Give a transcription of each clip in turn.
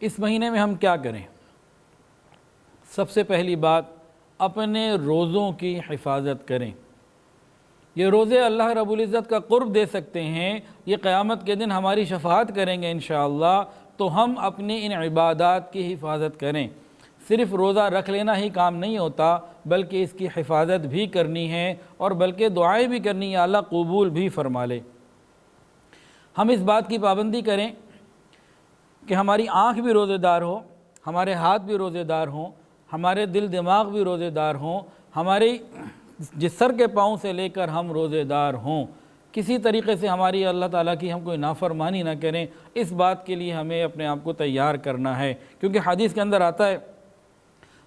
اس مہینے میں ہم کیا کریں؟ سب سے پہلی بات، اپنے روزوں کی حفاظت کریں۔ یہ روزے اللہ رب العزت کا قرب دے سکتے ہیں، یہ قیامت کے دن ہماری شفاعت کریں گے انشاءاللہ، تو ہم اپنی ان عبادات کی حفاظت کریں۔ صرف روزہ رکھ لینا ہی کام نہیں ہوتا، بلکہ اس کی حفاظت بھی کرنی ہے، اور بلکہ دعائیں بھی کرنی ہے، اللہ قبول بھی فرما لے۔ ہم اس بات کی پابندی کریں کہ ہماری آنکھ بھی روزے دار ہو، ہمارے ہاتھ بھی روزے دار ہوں، ہمارے دل دماغ بھی روزے دار ہوں، ہماری جس سر کے پاؤں سے لے کر ہم روزے دار ہوں، کسی طریقے سے ہماری اللہ تعالیٰ کی ہم کوئی نافرمانی نہ کریں۔ اس بات کے لیے ہمیں اپنے آپ کو تیار کرنا ہے، کیونکہ حدیث کے اندر آتا ہے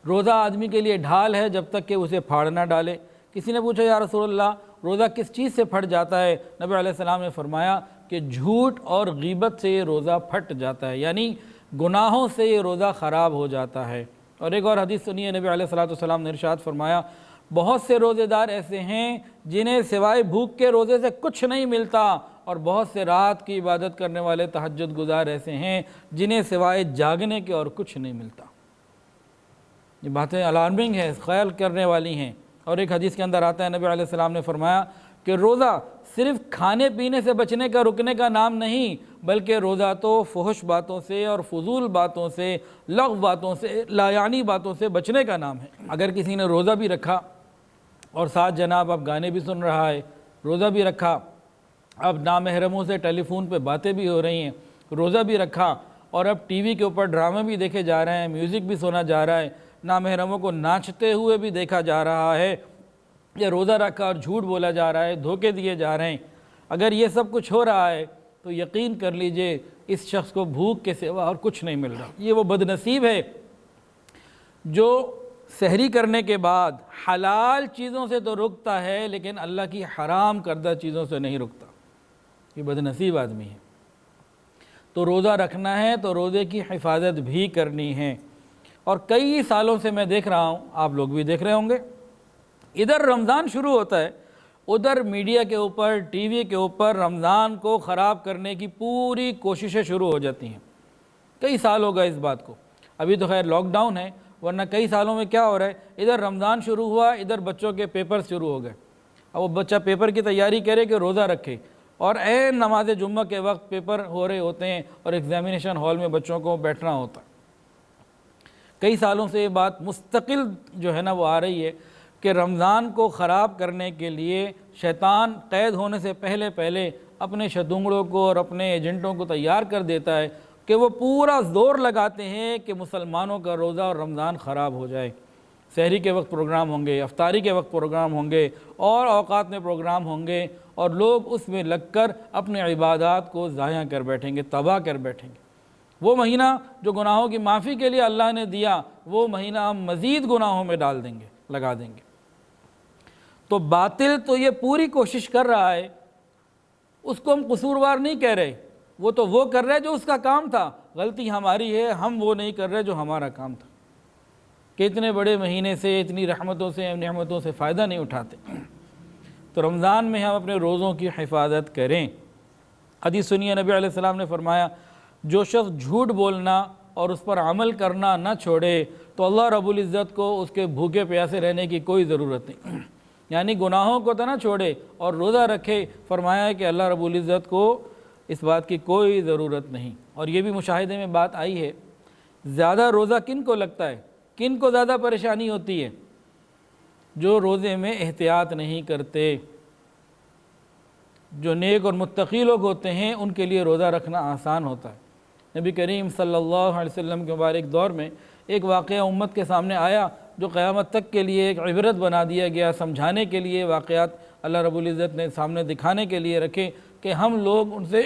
روزہ آدمی کے لیے ڈھال ہے جب تک کہ اسے پھاڑ نہ ڈالے۔ کسی نے پوچھا یا رسول اللہ روزہ کس چیز سے پھٹ جاتا ہے؟ نبی علیہ السلام نے فرمایا کہ جھوٹ اور غیبت سے یہ روزہ پھٹ جاتا ہے، یعنی گناہوں سے یہ روزہ خراب ہو جاتا ہے۔ اور ایک اور حدیث سنیے، نبی علیہ السلام نے ارشاد فرمایا بہت سے روزے دار ایسے ہیں جنہیں سوائے بھوک کے روزے سے کچھ نہیں ملتا، اور بہت سے رات کی عبادت کرنے والے تہجد گزار ایسے ہیں جنہیں سوائے جاگنے کے اور کچھ نہیں ملتا۔ یہ باتیں الارمنگ ہے، خیال کرنے والی ہیں۔ اور ایک حدیث کے اندر آتا ہے نبی علیہ السلام نے فرمایا کہ روزہ صرف کھانے پینے سے بچنے کا رکنے کا نام نہیں، بلکہ روزہ تو فحش باتوں سے اور فضول باتوں سے، لغو باتوں سے، لا یعنی باتوں سے بچنے کا نام ہے۔ اگر کسی نے روزہ بھی رکھا اور ساتھ جناب اب گانے بھی سن رہا ہے، روزہ بھی رکھا، اب نامحرموں سے ٹیلی فون پہ باتیں بھی ہو رہی ہیں، روزہ بھی رکھا، اور اب ٹی وی کے اوپر ڈرامے بھی دیکھے جا رہے ہیں، میوزک بھی سنا جا رہا ہے، نامحرموں کو ناچتے ہوئے بھی دیکھا جا رہا ہے، یہ روزہ رکھا اور جھوٹ بولا جا رہا ہے، دھوکے دیے جا رہے ہیں، اگر یہ سب کچھ ہو رہا ہے تو یقین کر لیجئے اس شخص کو بھوک کے سوا اور کچھ نہیں مل رہا۔ یہ وہ بدنصیب ہے جو سحری کرنے کے بعد حلال چیزوں سے تو رکتا ہے لیکن اللہ کی حرام کردہ چیزوں سے نہیں رکتا، یہ بدنصیب آدمی ہے۔ تو روزہ رکھنا ہے تو روزے کی حفاظت بھی کرنی ہے۔ اور کئی سالوں سے میں دیکھ رہا ہوں، آپ لوگ بھی دیکھ رہے ہوں گے، ادھر رمضان شروع ہوتا ہے، ادھر میڈیا کے اوپر، ٹی وی کے اوپر رمضان کو خراب کرنے کی پوری کوششیں شروع ہو جاتی ہیں۔ کئی سال ہو گئے اس بات کو، ابھی تو خیر لاک ڈاؤن ہے، ورنہ کئی سالوں میں کیا ہو رہا ہے، ادھر رمضان شروع ہوا، ادھر بچوں کے پیپر شروع ہو گئے۔ اب وہ بچہ پیپر کی تیاری کرے کہ روزہ رکھے، اور عین نماز جمعہ کے وقت پیپر ہو رہے ہوتے ہیں اور ایگزامینیشن ہال میں بچوں کو بیٹھنا ہوتا ہے۔ کئی سالوں سے یہ بات مستقل جو ہے نا وہ آ رہی ہے کہ رمضان کو خراب کرنے کے لیے شیطان قید ہونے سے پہلے اپنے شتونگڑوں کو اور اپنے ایجنٹوں کو تیار کر دیتا ہے کہ وہ پورا زور لگاتے ہیں کہ مسلمانوں کا روزہ اور رمضان خراب ہو جائے۔ سحری کے وقت پروگرام ہوں گے، افطاری کے وقت پروگرام ہوں گے، اور اوقات میں پروگرام ہوں گے، اور لوگ اس میں لگ کر اپنے عبادات کو ضائع کر بیٹھیں گے، تباہ کر بیٹھیں گے۔ وہ مہینہ جو گناہوں کی معافی کے لیے اللہ نے دیا، وہ مہینہ ہم مزید گناہوں میں ڈال دیں گے، لگا دیں گے۔ تو باطل تو یہ پوری کوشش کر رہا ہے، اس کو ہم قصوروار نہیں کہہ رہے، وہ تو وہ کر رہے جو اس کا کام تھا، غلطی ہماری ہے، ہم وہ نہیں کر رہے جو ہمارا کام تھا، کہ اتنے بڑے مہینے سے اتنی رحمتوں سے نعمتوں سے فائدہ نہیں اٹھاتے۔ تو رمضان میں ہم اپنے روزوں کی حفاظت کریں۔ حدیث سنیے، نبی علیہ السلام نے فرمایا جو شخص جھوٹ بولنا اور اس پر عمل کرنا نہ چھوڑے تو اللہ رب العزت کو اس کے بھوکے پیاسے رہنے کی کوئی ضرورت نہیں، یعنی گناہوں کو تو نہ چھوڑے اور روزہ رکھے، فرمایا ہے کہ اللہ رب العزت کو اس بات کی کوئی ضرورت نہیں۔ اور یہ بھی مشاہدے میں بات آئی ہے، زیادہ روزہ کن کو لگتا ہے، کن کو زیادہ پریشانی ہوتی ہے؟ جو روزے میں احتیاط نہیں کرتے۔ جو نیک اور متقی لوگ ہوتے ہیں ان کے لیے روزہ رکھنا آسان ہوتا ہے۔ نبی کریم صلی اللہ علیہ وسلم کے مبارک دور میں ایک واقعہ امت کے سامنے آیا جو قیامت تک کے لیے ایک عبرت بنا دیا گیا، سمجھانے کے لیے واقعات اللہ رب العزت نے سامنے دکھانے کے لیے رکھے کہ ہم لوگ ان سے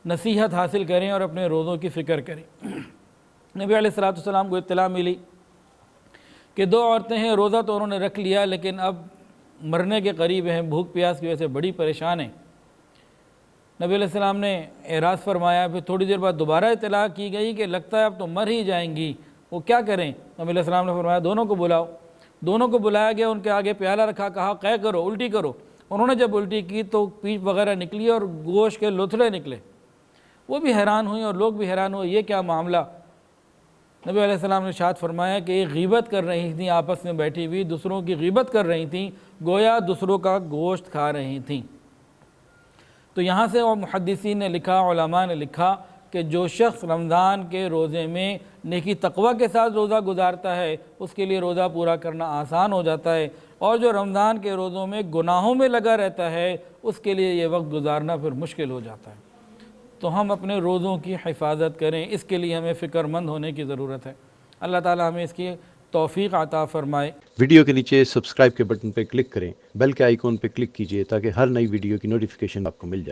نصیحت حاصل کریں اور اپنے روزوں کی فکر کریں۔ نبی علیہ السلام کو اطلاع ملی کہ دو عورتیں ہیں، روزہ تو انہوں نے رکھ لیا لیکن اب مرنے کے قریب ہیں، بھوک پیاس کی وجہ سے بڑی پریشان ہیں۔ نبی علیہ السلام نے اعراض فرمایا، پھر تھوڑی دیر بعد دوبارہ اطلاع کی گئی کہ لگتا ہے اب تو مر ہی جائیں گی، وہ کیا کریں؟ نبی علیہ السلام نے فرمایا دونوں کو بلاؤ۔ دونوں کو بلایا گیا، ان کے آگے پیالہ رکھا، کہا قے کرو، الٹی کرو۔ انہوں نے جب الٹی کی تو پیپ وغیرہ نکلی اور گوشت کے لوتھڑے نکلے۔ وہ بھی حیران ہوئی اور لوگ بھی حیران ہوئے، یہ کیا معاملہ؟ نبی علیہ السلام نے ارشاد فرمایا کہ یہ غیبت کر رہی تھیں، آپس میں بیٹھی ہوئی دوسروں کی غیبت کر رہی تھیں، گویا دوسروں کا گوشت کھا رہی تھیں۔ تو یہاں سے محدثین نے لکھا، علماء نے لکھا کہ جو شخص رمضان کے روزے میں نیکی تقوی کے ساتھ روزہ گزارتا ہے اس کے لیے روزہ پورا کرنا آسان ہو جاتا ہے، اور جو رمضان کے روزوں میں گناہوں میں لگا رہتا ہے اس کے لیے یہ وقت گزارنا پھر مشکل ہو جاتا ہے۔ تو ہم اپنے روزوں کی حفاظت کریں، اس کے لیے ہمیں فکر مند ہونے کی ضرورت ہے۔ اللہ تعالی ہمیں اس کی توفیق عطا فرمائے۔ ویڈیو کے نیچے سبسکرائب کے بٹن پہ کلک کریں، بیل کے آئیکن پہ کلک کیجئے تاکہ ہر نئی ویڈیو کی نوٹیفیکیشن آپ کو مل جائے۔